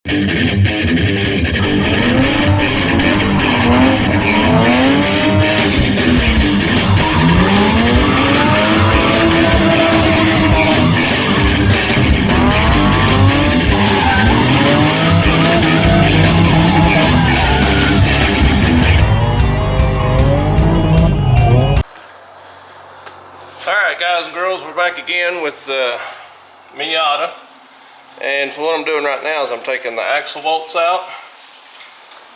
Alright guys and girls, we're back again with Miata. And so what I'm doing right now is I'm taking the axle bolts out.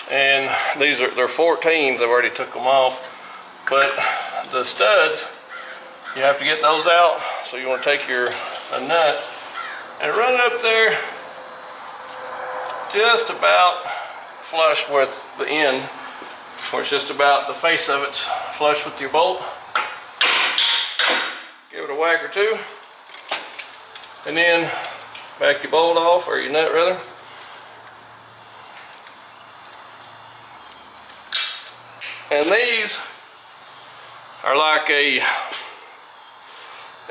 And they're 14s, I've already took them off. But the studs, you have to get those out. So you want to take a nut and run it up there just about flush with the end, where it's just about the face of it's flush with your bolt. Give it a whack or two, and then back your bolt off, or your nut rather. And these are like a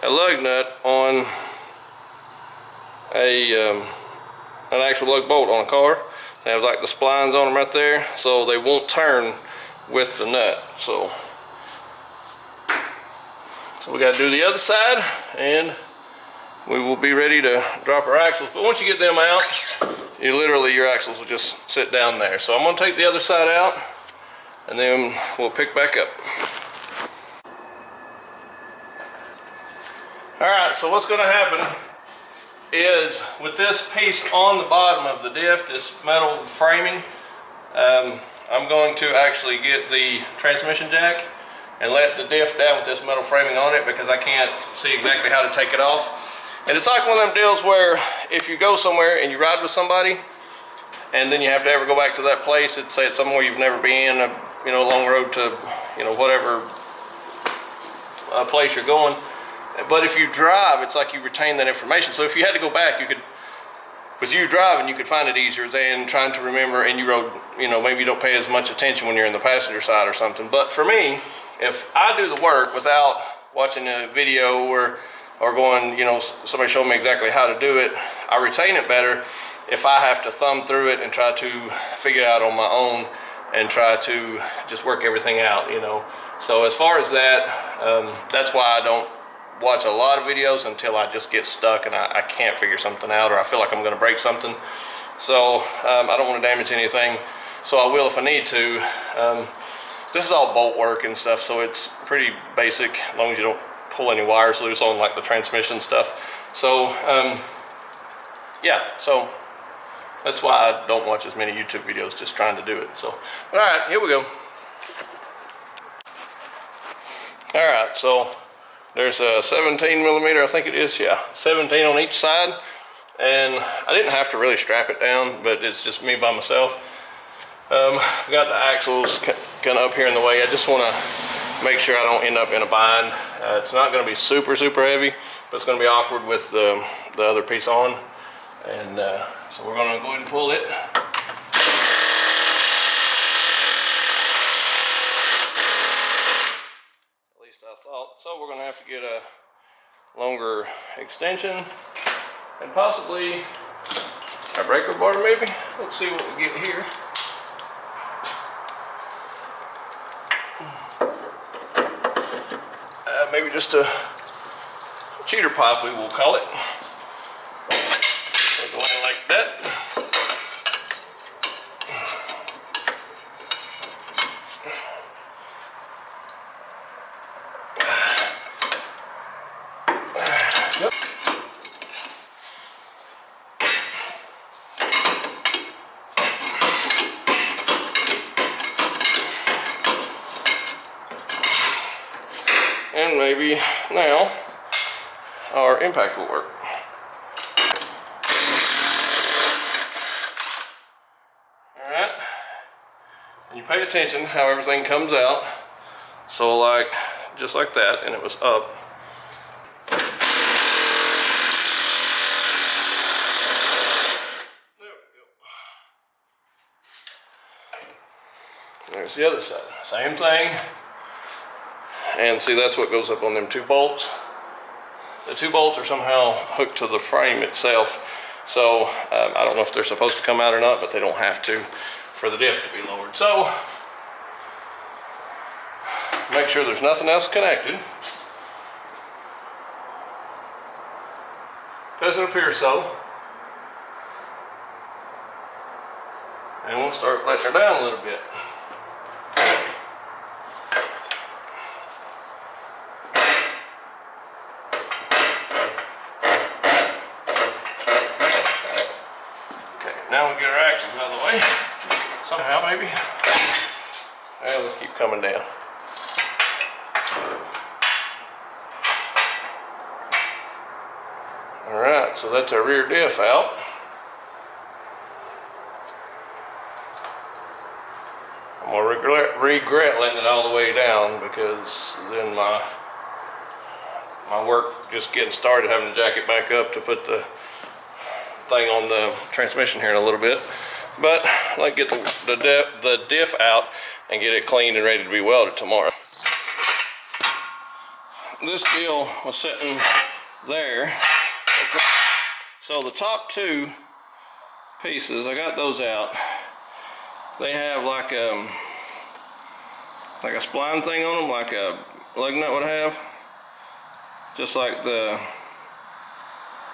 lug nut on an actual lug bolt on a car. They have like the splines on them right there, so they won't turn with the nut. So we got to do the other side, and we will be ready to drop our axles. But once you get them out, your axles will just sit down there. So I'm going to take the other side out, and then we'll pick back up. Alright, so what's going to happen is with this piece on the bottom of the diff, this metal framing, I'm going to actually get the transmission jack and let the diff down with this metal framing on it, because I can't see exactly how to take it off. And it's like one of them deals where if you go somewhere and you ride with somebody and then you have to ever go back to that place, say it's somewhere you've never been, a long road to whatever place you're going. But if you drive, it's like you retain that information. So if you had to go back, you could, with you driving, you could find it easier than trying to remember, and you rode, maybe you don't pay as much attention when you're in the passenger side or something. But for me, if I do the work without watching a video or going, somebody showing me exactly how to do it, I retain it better if I have to thumb through it and try to figure it out on my own and try to just work everything out, So as far as that, that's why I don't watch a lot of videos until I just get stuck and I can't figure something out, or I feel like I'm going to break something. So I don't want to damage anything, so I will if I need to. This is all bolt work and stuff, so it's pretty basic as long as you don't pull any wires loose on like the transmission stuff. So yeah, so that's why I don't watch as many YouTube videos just trying to do it. So all right, here we go. All right, so there's a 17 millimeter, I think it is, yeah, 17 on each side. And I didn't have to really strap it down, but it's just me by myself. I've got the axles kind of up here in the way. I just want to make sure I don't end up in a bind. It's not going to be super heavy, but it's going to be awkward with the other piece on. And so we're going to go ahead and pull it. At least I thought. So we're going to have to get a longer extension and possibly a breaker bar maybe. Let's see what we get here. Maybe just a cheater pipe, we will call it. So go in like that. Yep. And maybe now our impact will work. Alright, and you pay attention how everything comes out. So like, just like that, and it was up. There we go. There's the other side, same thing. And see, that's what goes up on them two bolts. The two bolts are somehow hooked to the frame itself. So I don't know if they're supposed to come out or not, but they don't have to for the diff to be lowered. So make sure there's nothing else connected. Doesn't appear so. And we'll start letting her down a little bit. Okay, now we get our axles out of the way. Somehow, maybe. Well, let's keep coming down. Alright, so that's our rear diff out. I'm gonna regret letting it all the way down, because then my work just getting started, having to jack it back up to put the thing on the transmission here in a little bit. But I'd like to get the diff out and get it cleaned and ready to be welded tomorrow. This deal was sitting there. So the top two pieces, I got those out. They have like a spline thing on them, like a lug nut would have. Just like the,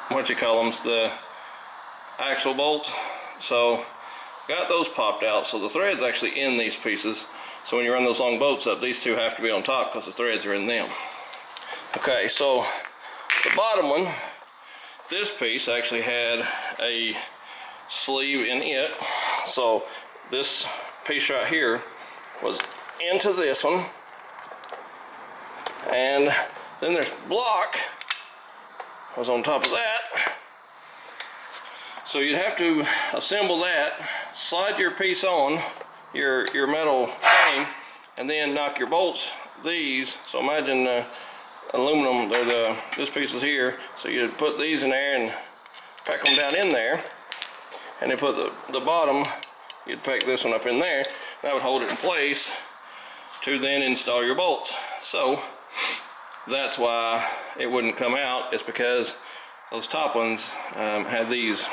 what you call them, the axle bolts. So got those popped out. So the thread's actually in these pieces. So when you run those long bolts up, these two have to be on top because the threads are in them. Okay, so the bottom one, this piece actually had a sleeve in it. So this piece right here was into this one, and then there's block was on top of that. So you'd have to assemble that, slide your piece on your metal frame, and then knock your bolts these. So imagine aluminum, this piece is here, so you'd put these in there and pack them down in there, and then put the bottom, you'd pack this one up in there. That would hold it in place to then install your bolts. So that's why it wouldn't come out. It's because those top ones had these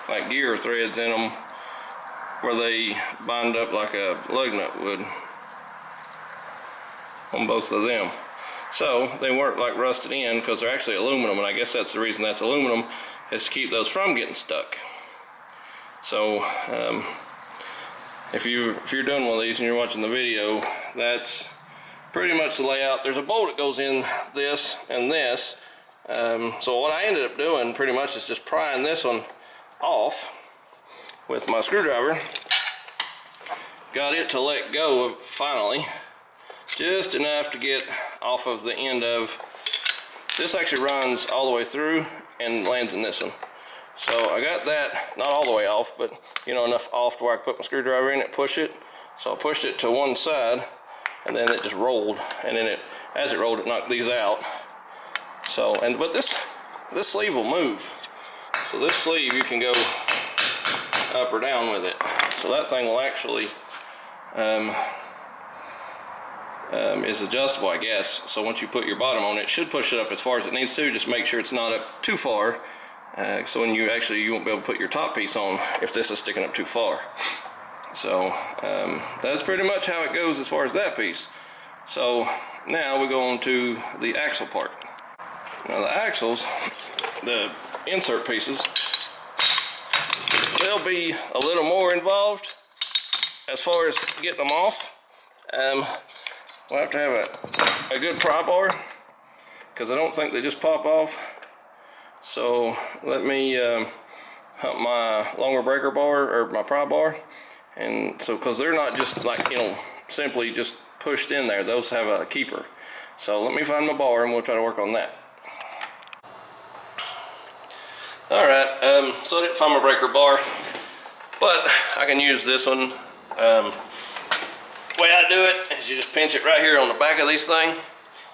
like gear threads in them where they bind up like a lug nut would on both of them. So they weren't like rusted in because they're actually aluminum, and I guess that's the reason that's aluminum, is to keep those from getting stuck. So if you're doing one of these and you're watching the video, that's pretty much the layout. There's a bolt that goes in this and this. So what I ended up doing pretty much is just prying this one off with my screwdriver. Got it to let go finally, just enough to get off of the end of this. Actually runs all the way through and lands in this one. So I got that not all the way off, but you know, enough off to where I could put my screwdriver in it, push it. So I pushed it to one side, and then it just rolled, and then as it rolled, it knocked these out. So, but this sleeve will move. So this sleeve, you can go up or down with it. So that thing will actually is adjustable, I guess. So once you put your bottom on it, it should push it up as far as it needs to. Just make sure it's not up too far. So when you won't be able to put your top piece on if this is sticking up too far. So that's pretty much how it goes as far as that piece. So now we go on to the axle part. Now the axles, the insert pieces, they'll be a little more involved as far as getting them off. We'll have to have a good pry bar, because I don't think they just pop off. So let me hump my longer breaker bar, or my pry bar, and so because they're not just like, you know, simply just pushed in there. Those have a keeper. So let me find my bar and we'll try to work on that. Alright, so I didn't find my breaker bar, but I can use this one. The way I do it is you just pinch it right here on the back of this thing.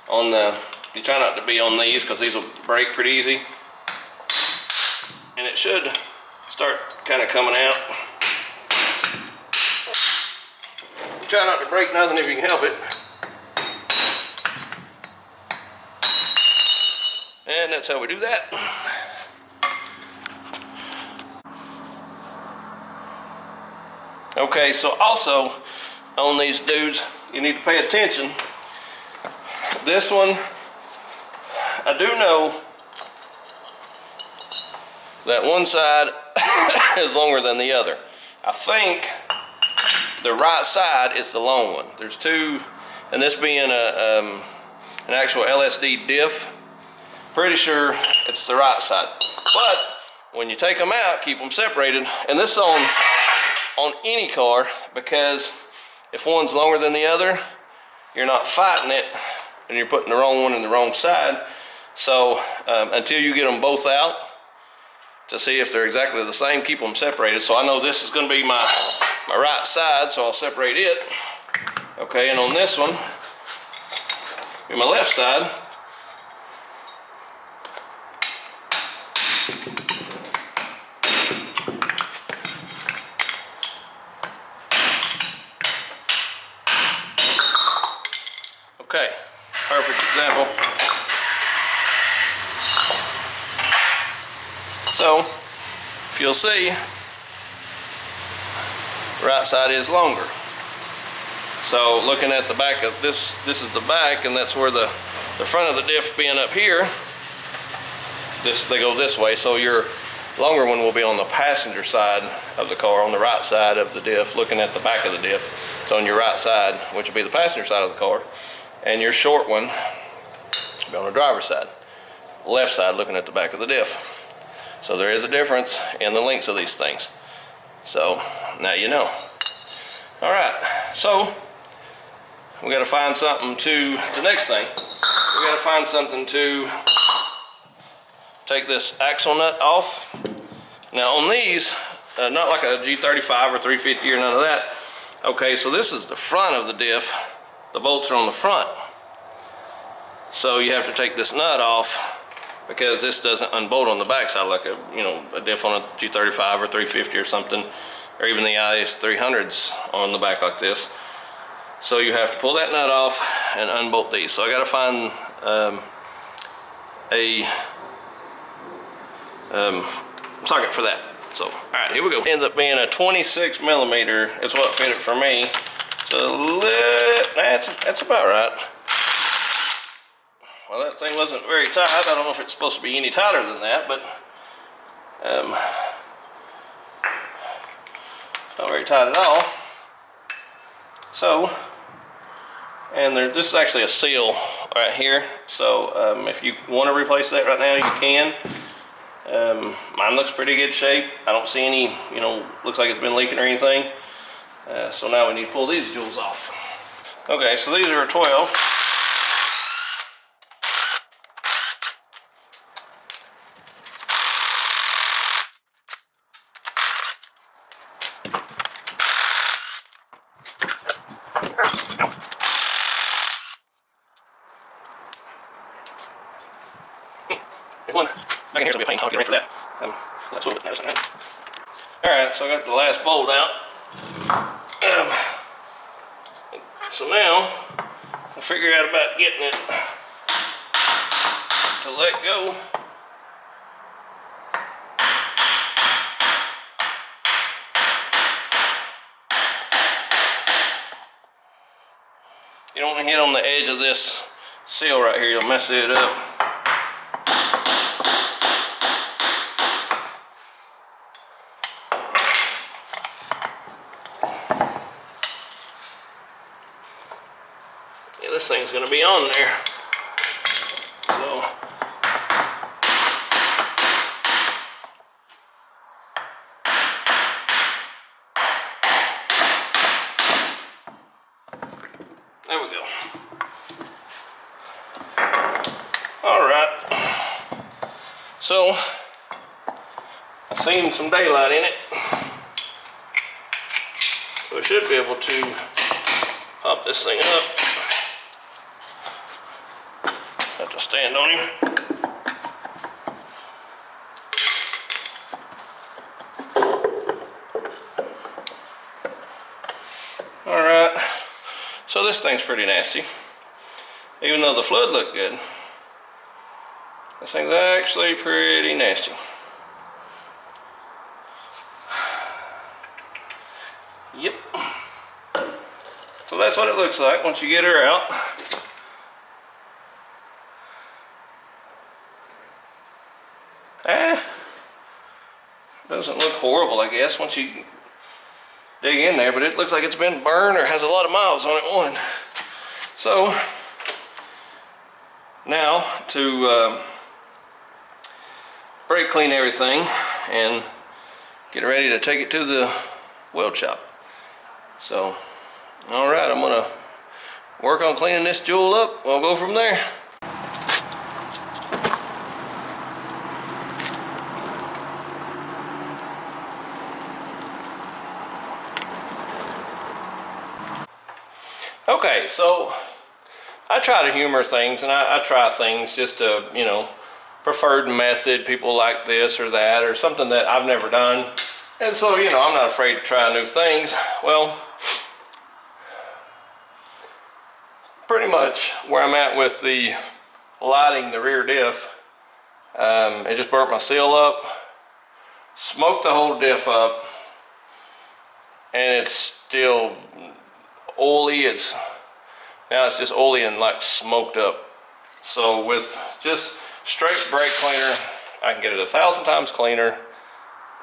You try not to be on these because these will break pretty easy. And it should start kind of coming out. Try not to break nothing if you can help it. And that's how we do that. Okay, so also on these dudes, you need to pay attention. This one, I do know that one side is longer than the other. I think the right side is the long one. There's two, and this being an actual LSD diff, pretty sure it's the right side. But when you take them out, keep them separated. And this is on any car, because if one's longer than the other, you're not fighting it and you're putting the wrong one in the wrong side. So until you get them both out to see if they're exactly the same, keep them separated. So I know this is going to be my right side, so I'll separate it. Okay, and on this one, my left side, okay, perfect example. So, if you'll see, right side is longer. So looking at the back of this is the back, and that's where the front of the diff being up here, they go this way. So your longer one will be on the passenger side of the car, on the right side of the diff, looking at the back of the diff. It's on your right side, which will be the passenger side of the car. And your short one will be on the driver's side, left side, looking at the back of the diff. So there is a difference in the lengths of these things. So now you know. All right, so we got to find something to, the next thing, we got to find something to take this axle nut off. Now on these, not like a G35 or 350 or none of that. Okay, so this is the front of the diff. The bolts are on the front. So you have to take this nut off, because this doesn't unbolt on the back side like a diff on a G35 or 350 or something, or even the IS 300s on the back like this. So you have to pull that nut off and unbolt these. So I got to find a socket for that. So, all right, here we go. Ends up being a 26 millimeter is what fit it for me. So that's about right. Well, that thing wasn't very tight. I don't know if it's supposed to be any tighter than that, but not very tight at all. So, and this is actually a seal right here. So if you want to replace that right now, you can. Mine looks pretty good shape. I don't see any, looks like it's been leaking or anything. So now we need to pull these jewels off. Okay, so these are a 12. There's one back in here, so it'll be a pain. I'll get ready for that. Let's move it now. Alright, so I got the last bolt out. So now, I'll figure out about getting it to let go. You don't want to hit on the edge of this seal right here, you'll mess it up. Yeah, this thing's going to be on there. So there we go. All right. So I've seen some daylight in it. So I should be able to pop this thing up. Have to stand on him. All right. So this thing's pretty nasty. Even though the fluid looked good, this thing's actually pretty nasty. Yep. So that's what it looks like once you get her out. Doesn't look horrible, I guess, once you dig in there, but it looks like it's been burned or has a lot of miles on it, one. So now to brake clean everything and get ready to take it to the weld shop. So, all right, I'm gonna work on cleaning this jewel up. We'll go from there. Okay, so I try to humor things, and I try things just to, you know, preferred method, people like this or that, or something that I've never done. And so, you know, I'm not afraid to try new things. Well, pretty much where I'm at with the lighting the rear diff, it just burnt my seal up, smoked the whole diff up, and it's still oily. Now it's just oily and like smoked up. So with just straight brake cleaner, I can get it 1,000 times cleaner,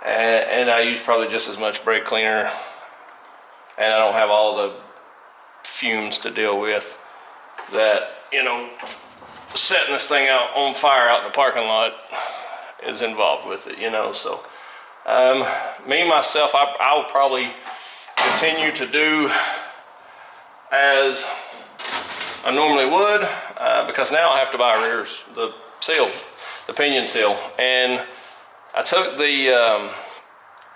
and I use probably just as much brake cleaner, and I don't have all the fumes to deal with that, you know, setting this thing out on fire out in the parking lot is involved with it, you know. So me myself, I'll probably continue to do as I normally would, because now I have to buy the seal, the pinion seal, and I took the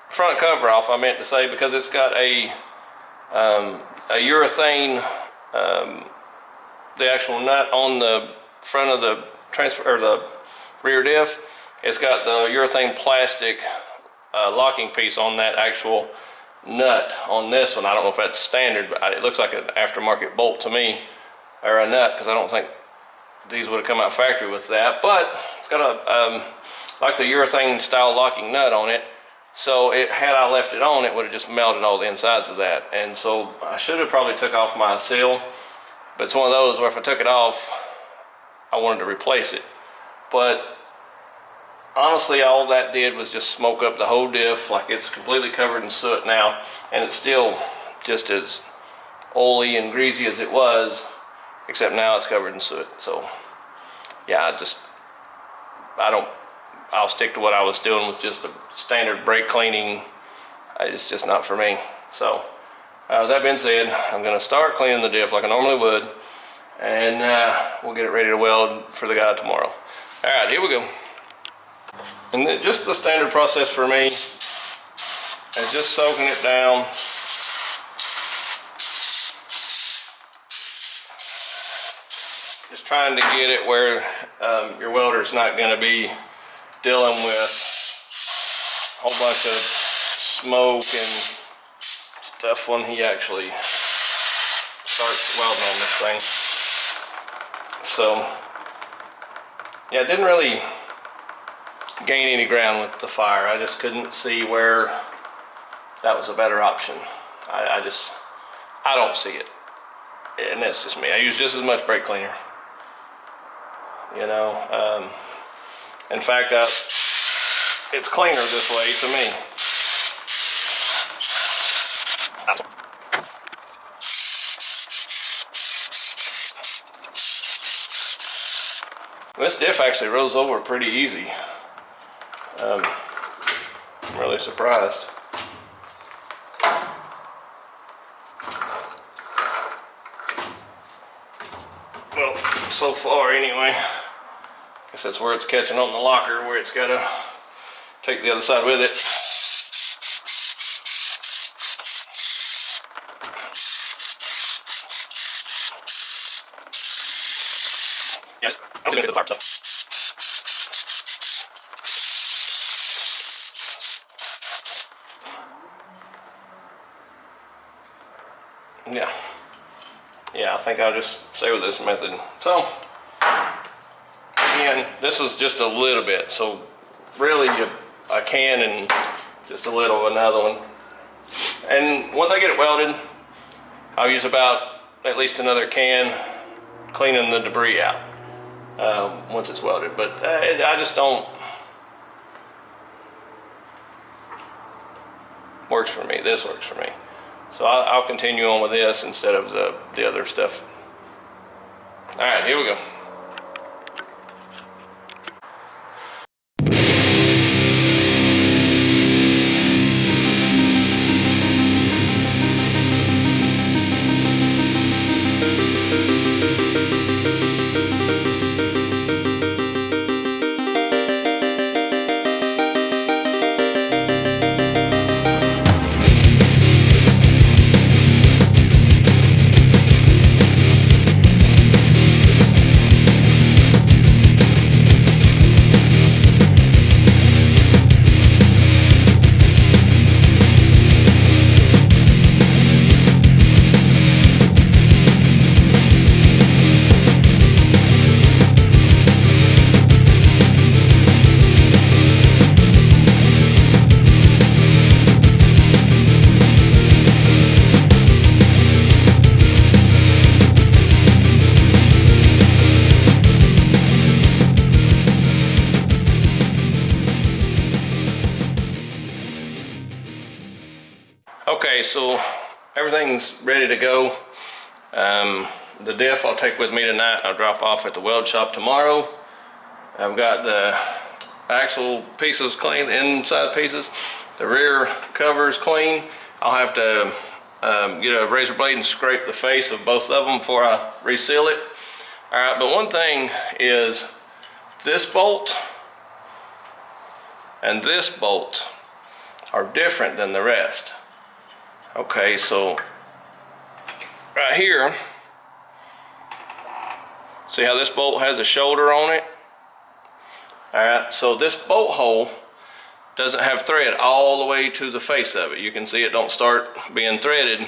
front cover off, I meant to say, because it's got a urethane, the actual nut on the front of the transfer, or the rear diff. It's got the urethane plastic locking piece on that actual nut on this one. I don't know if that's standard, but it looks like an aftermarket bolt to me, or a nut, because I don't think these would have come out factory with that. But it's got a like the urethane style locking nut on it, so had I left it on, it would have just melted all the insides of that. And so I should have probably took off my seal, but it's one of those where if I took it off, I wanted to replace it. But honestly, all that did was just smoke up the whole diff. Like, it's completely covered in soot now, and it's still just as oily and greasy as it was, except now it's covered in soot. So yeah, I'll stick to what I was doing with just a standard brake cleaning. It's just not for me. So that being said, I'm gonna start cleaning the diff like I normally would, and we'll get it ready to weld for the guy tomorrow. All right, here we go. And just the standard process for me is just soaking it down. Just trying to get it where your welder's not going to be dealing with a whole bunch of smoke and stuff when he actually starts welding on this thing. So yeah, it didn't really gain any ground with the fire. I just couldn't see where that was a better option. I don't see it, and that's just me. I use just as much brake cleaner, you know. In fact, it's cleaner this way to me. This diff actually rolls over pretty easy. I'm really surprised. Well, so far anyway. Guess that's where it's catching on the locker, where it's got to take the other side with it. Yes, I'm going to get the fire stuff. Yeah, I think I'll just stay with this method. So, again, this was just a little bit, so really a can and just a little of another one. And once I get it welded, I'll use about at least another can cleaning the debris out once it's welded. But I just don't, works for me. This works for me. So I'll continue on with this instead of the other stuff. All right, here we go. Okay, so everything's ready to go. The diff I'll take with me tonight. I'll drop off at the weld shop tomorrow. I've got the axle pieces clean, the inside pieces. The rear cover's clean. I'll have to get a razor blade and scrape the face of both of them before I reseal it. All right, but one thing is this bolt and this bolt are different than the rest. Okay, so right here, see how this bolt has a shoulder on it? All right, so this bolt hole doesn't have thread all the way to the face of it. You can see it don't start being threaded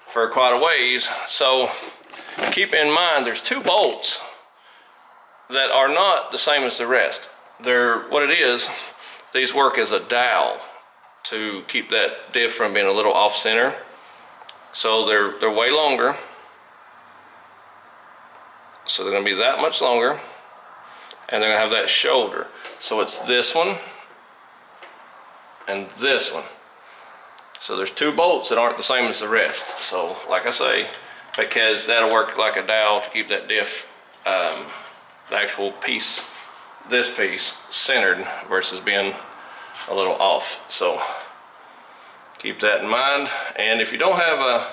for quite a ways. So keep in mind there's two bolts that are not the same as the rest. What it is, these work as a dowel to keep that diff from being a little off center. So they're way longer. So they're gonna be that much longer, and they're gonna have that shoulder. So it's this one and this one. So there's two bolts that aren't the same as the rest. So like I say, because that'll work like a dowel to keep that diff, the actual piece, this piece, centered versus being a little off. So keep that in mind. And if you don't have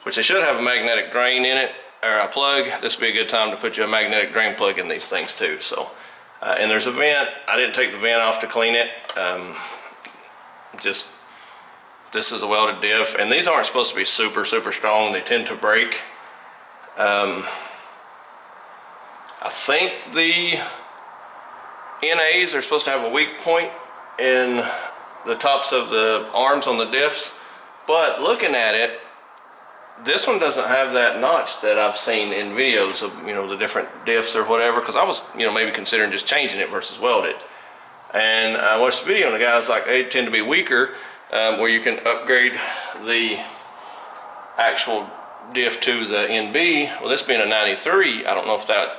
which they should have a magnetic drain in it, or a plug, this would be a good time to put you a magnetic drain plug in these things too. So, and there's a vent. I didn't take the vent off to clean it. This is a welded diff, and these aren't supposed to be super strong. They tend to break. I think the NAs are supposed to have a weak point in the tops of the arms on the diffs, but looking at it, this one doesn't have that notch that I've seen in videos of, the different diffs or whatever, because I was, maybe considering just changing it versus welded. And I watched the video and the guy's like, they tend to be weaker, where you can upgrade the actual diff to the NB. Well, this being a 93, I don't know if that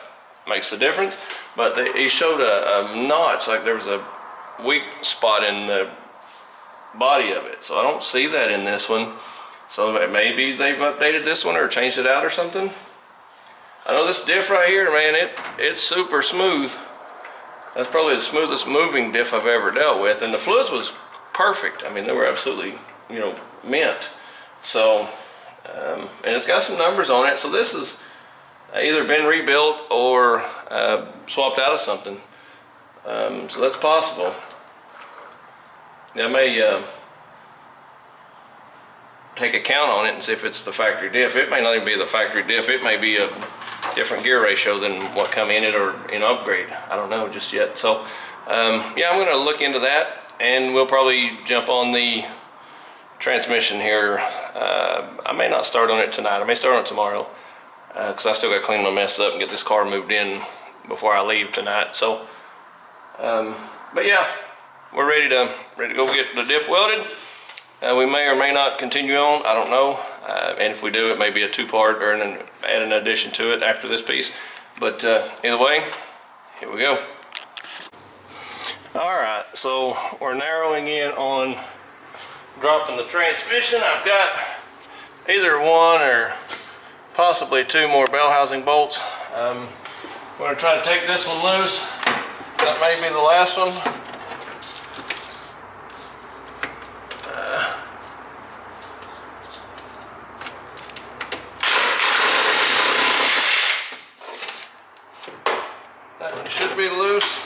makes a difference, but he showed a notch, like there was a weak spot in the body of it. So I don't see that in this one. So maybe they've updated this one or changed it out or something. I know this diff right here, man, it's super smooth. That's probably the smoothest moving diff I've ever dealt with. And the fluids was perfect. I mean, they were absolutely, mint. So, and it's got some numbers on it. So this has either been rebuilt or swapped out of something. So that's possible. I may take a count on it and see if it's the factory diff. It may not even be the factory diff. It may be a different gear ratio than what come in it or in upgrade. I don't know just yet. So yeah, I'm gonna look into that, and we'll probably jump on the transmission here. I may not start on it tonight. I may start on it tomorrow, because I still gotta clean my mess up and get this car moved in before I leave tonight. So but yeah, we're ready to go get the diff welded. We may or may not continue on, I don't know. And if we do, it may be a two-part or add an addition to it after this piece. But either way, here we go. All right, so we're narrowing in on dropping the transmission. I've got either one or possibly two more bell housing bolts. I'm going to try to take this one loose. That may be the last one. That one should be loose,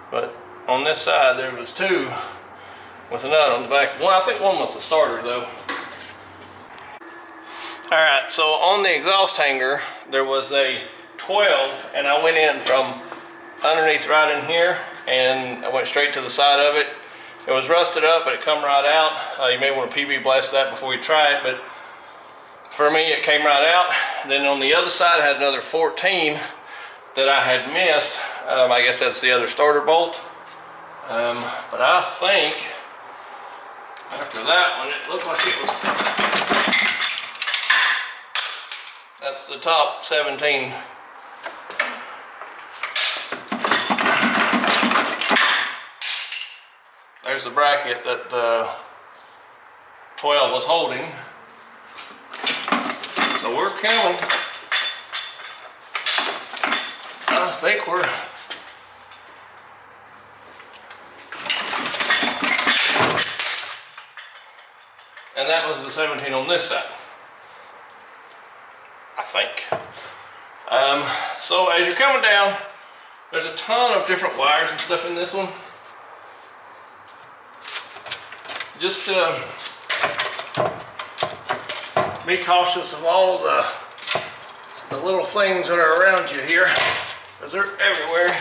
but on this side there was two with a nut on the back. One, I think one was the starter though. All right, so on the exhaust hanger there was a 12, and I went in from underneath right in here, and I went straight to the side of it. It was rusted up, but it come right out. You may want to PB blast that before you try it, but for me it came right out. And then on the other side I had another 14 that I had missed. I guess that's the other starter bolt. But I think after that one, it looked like it was, that's the top 17. There's the bracket that the 12 was holding. So we're coming. I think we're, and that was the 17 on this side, I think. So as you're coming down, there's a ton of different wires and stuff in this one. Just be cautious of all the little things that are around you here, because they're everywhere.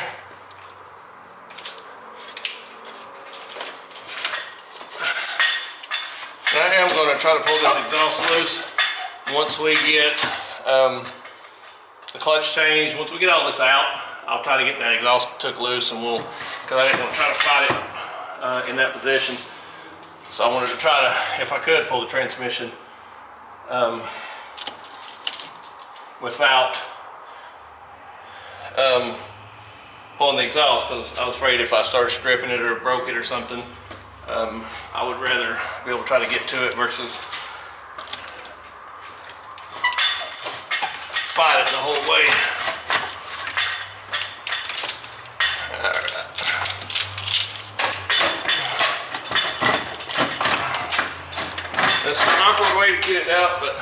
I am going to try to pull this exhaust loose once we get the clutch changed. Once we get all this out, I'll try to get that exhaust took loose, and we'll, because I didn't want to try to fight it in that position. So I wanted to try to, if I could, pull the transmission without pulling the exhaust, because I was afraid if I started stripping it or broke it or something, I would rather be able to try to get to it versus fight it the whole way. All right. That's an awkward way to get it out, but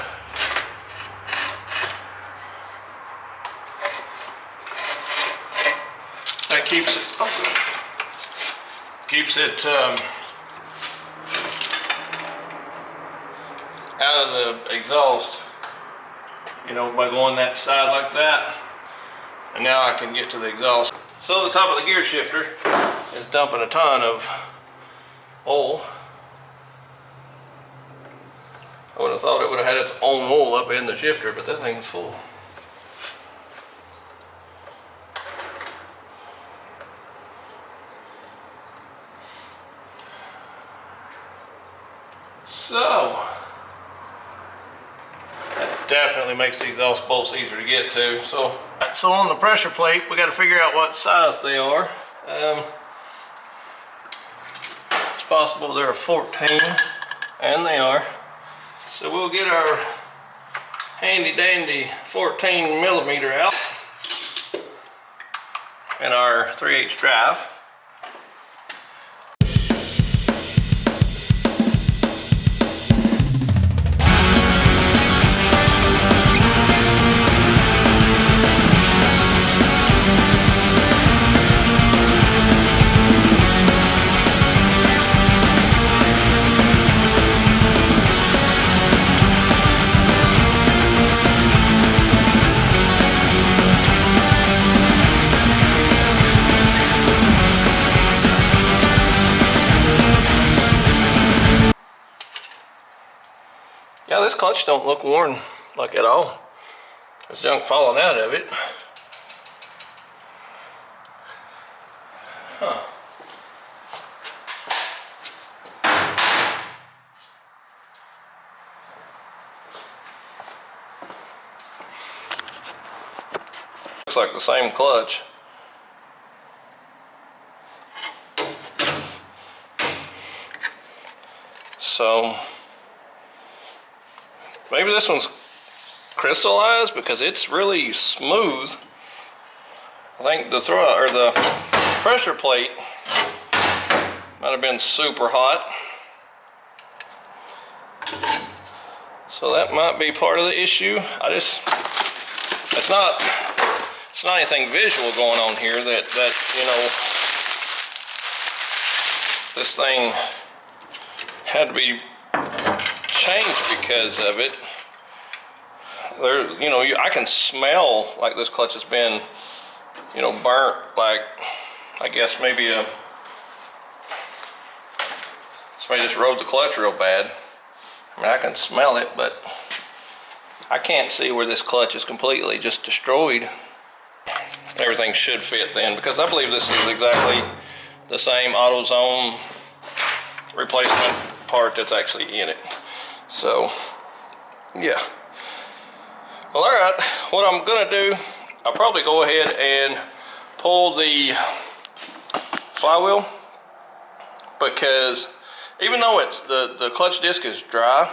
that keeps it out of the exhaust, you know, by going that side like that. And now I can get to the exhaust. So the top of the gear shifter is dumping a ton of oil. I would have thought it would have had its own oil up in the shifter, but that thing's full. So that definitely makes the exhaust bolts easier to get to. So on the pressure plate, we got to figure out what size they are. It's possible they're a 14, and they are. So we'll get our handy dandy 14 millimeter out and our 3/8 drive. Yeah, this clutch don't look worn like at all. There's junk falling out of it. Huh. looks like the same clutch. So maybe this one's crystallized because it's really smooth. I think the pressure plate might have been super hot. So that might be part of the issue. It's not anything visual going on here that you know, this thing had to be changed because of it. You know, I can smell like this clutch has been, you know, burnt, like, I guess maybe somebody just rode the clutch real bad. I mean, I can smell it, but I can't see where this clutch is completely just destroyed. Everything should fit then, because I believe this is exactly the same AutoZone replacement part that's actually in it. So, yeah. Well, all right, what I'm gonna do, I'll probably go ahead and pull the flywheel, because even though it's the clutch disc is dry,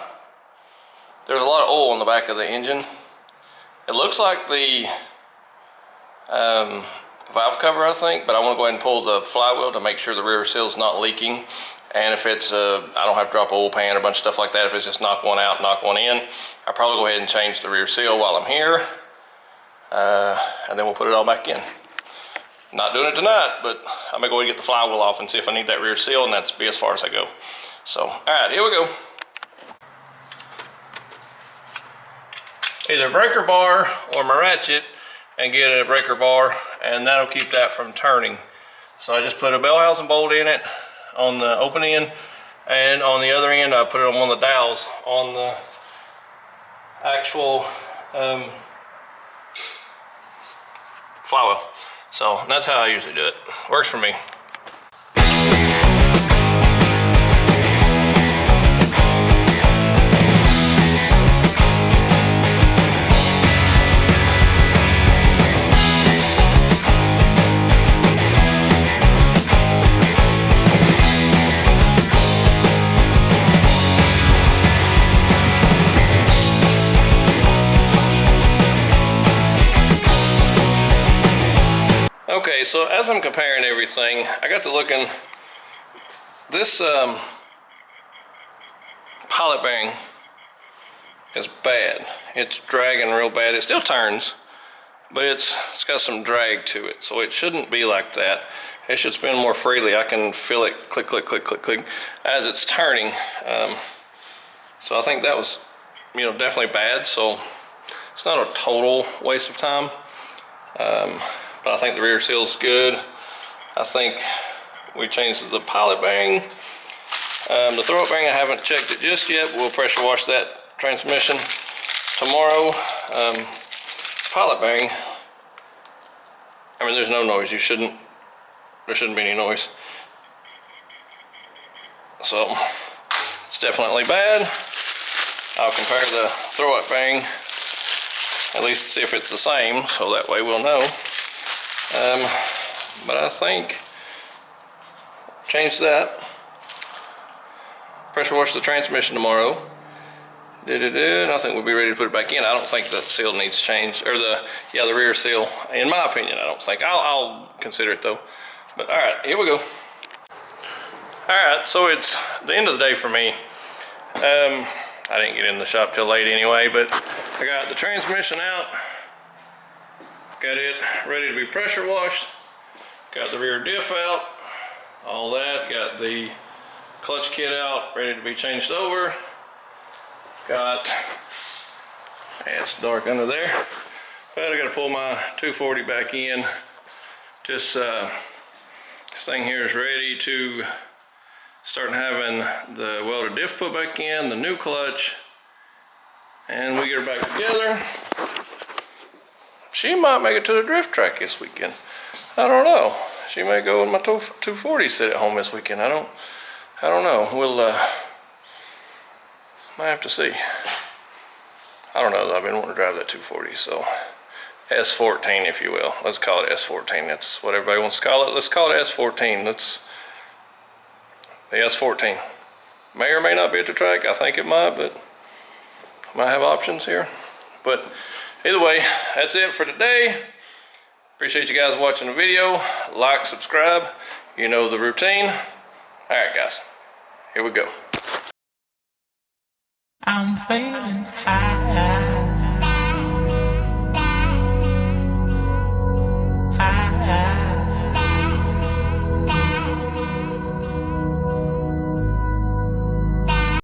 there's a lot of oil in the back of the engine. It looks like the valve cover, I think, but I want to go ahead and pull the flywheel to make sure the rear seal is not leaking. And if it's I don't have to drop an oil pan or a bunch of stuff like that. If it's just knock one out, knock one in, I'll probably go ahead and change the rear seal while I'm here, and then we'll put it all back in. Not doing it tonight, but I'm gonna go ahead and get the flywheel off and see if I need that rear seal, and that's be as far as I go. So, all right, here we go. Either breaker bar or my ratchet and get a breaker bar, and that'll keep that from turning. So I just put a bell housing bolt in it on the open end, and on the other end I put it on one of the dowels on the actual flywheel. So that's how I usually do it. Works for me. Okay, so as I'm comparing everything, I got to looking, this pilot bearing is bad. It's dragging real bad. It still turns, but it's got some drag to it, so it shouldn't be like that. It should spin more freely. I can feel it click, click, click, click, click as it's turning. So I think that was, you know, definitely bad. So it's not a total waste of time. But I think the rear seal's good. I think we changed the pilot bearing. The throw-up bearing, I haven't checked it just yet. We'll pressure wash that transmission tomorrow. Pilot bearing, I mean, there's no noise. There shouldn't be any noise. So it's definitely bad. I'll compare the throw-up bearing, at least see if it's the same, so that way we'll know. But I think change that. Pressure wash the transmission tomorrow. I think we'll be ready to put it back in. I don't think the seal needs changed, or the rear seal. In my opinion, I don't think. I'll consider it though. But all right, here we go. All right, so it's the end of the day for me. I didn't get in the shop till late anyway, but I got the transmission out. Got it ready to be pressure washed. Got the rear diff out. All that. Got the clutch kit out, ready to be changed over. Got, it's dark under there, but I got to pull my 240 back in. This thing here is ready to start having the welded diff put back in, the new clutch, and we get her back together. She might make it to the drift track this weekend. I don't know. She may go in my 240 sit at home this weekend. I don't know. We'll might have to see. I don't know though. I've been wanting to drive that 240, so S14, if you will. Let's call it S14. That's what everybody wants to call it. Let's call it S14. The S14. May or may not be at the track. I think it might, but might have options here. But either way, that's it for today. Appreciate you guys watching the video. Like, subscribe. You know the routine. All right, guys. Here we go. I'm feeling high.